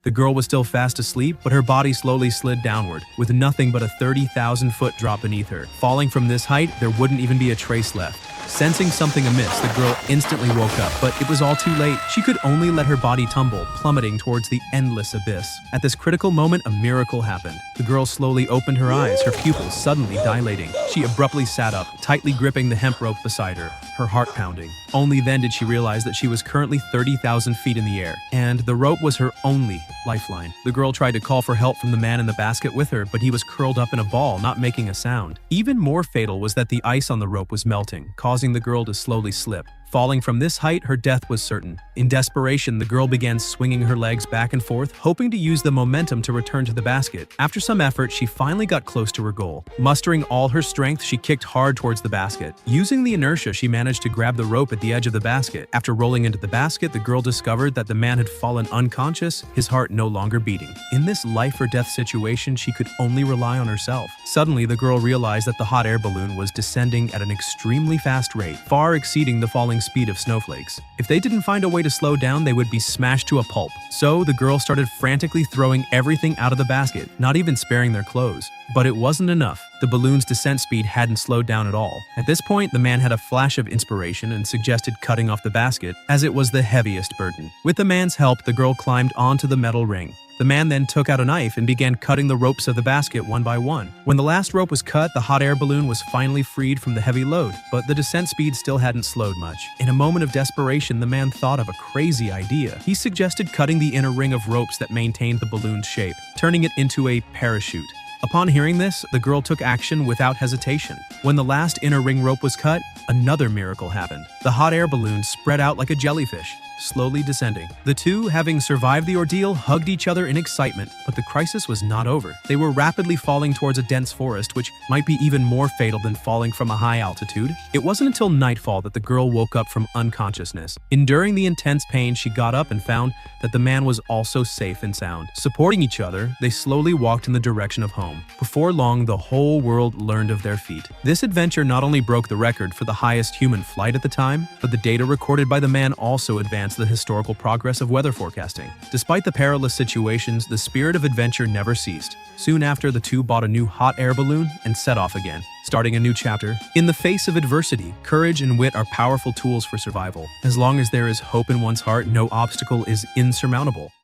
The girl was still fast asleep, but her body slowly slid downward, with nothing but a 30,000-foot drop beneath her. Falling from this height, there wouldn't even be a trace left. Sensing something amiss, the girl instantly woke up, but it was all too late. She could only let her body tumble, plummeting towards the endless abyss. At this critical moment, a miracle happened. The girl slowly opened her eyes, her pupils suddenly dilating. She abruptly sat up, tightly gripping the hemp rope beside her, her heart pounding. Only then did she realize that she was currently 30,000 feet in the air, and the rope was her only lifeline. The girl tried to call for help from the man in the basket with her, but he was curled up in a ball, not making a sound. Even more fatal was that the ice on the rope was melting, causing the girl to slowly slip. Falling from this height, her death was certain. In desperation, the girl began swinging her legs back and forth, hoping to use the momentum to return to the basket. After some effort, she finally got close to her goal. Mustering all her strength, she kicked hard towards the basket. Using the inertia, she managed to grab the rope at the edge of the basket. After rolling into the basket, the girl discovered that the man had fallen unconscious, his heart no longer beating. In this life or death situation, she could only rely on herself. Suddenly, the girl realized that the hot air balloon was descending at an extremely fast rate, far exceeding the falling speed of snowflakes. If they didn't find a way to slow down, they would be smashed to a pulp. So the girl started frantically throwing everything out of the basket, not even sparing their clothes. But it wasn't enough. The balloon's descent speed hadn't slowed down at all. At this point, the man had a flash of inspiration and suggested cutting off the basket, as it was the heaviest burden. With the man's help, the girl climbed onto the metal ring. The man then took out a knife and began cutting the ropes of the basket one by one. When the last rope was cut, the hot air balloon was finally freed from the heavy load, but the descent speed still hadn't slowed much. In a moment of desperation, the man thought of a crazy idea. He suggested cutting the inner ring of ropes that maintained the balloon's shape, turning it into a parachute. Upon hearing this, the girl took action without hesitation. When the last inner ring rope was cut, another miracle happened. The hot air balloon spread out like a jellyfish, slowly descending. The two, having survived the ordeal, hugged each other in excitement, but the crisis was not over. They were rapidly falling towards a dense forest, which might be even more fatal than falling from a high altitude. It wasn't until nightfall that the girl woke up from unconsciousness. Enduring the intense pain, she got up and found that the man was also safe and sound. Supporting each other, they slowly walked in the direction of home. Before long, the whole world learned of their feat. This adventure not only broke the record for the highest human flight at the time, but the data recorded by the man also advanced the historical progress of weather forecasting. Despite the perilous situations, the spirit of adventure never ceased. Soon after, the two bought a new hot air balloon and set off again, starting a new chapter. In the face of adversity, courage and wit are powerful tools for survival. As long as there is hope in one's heart, no obstacle is insurmountable.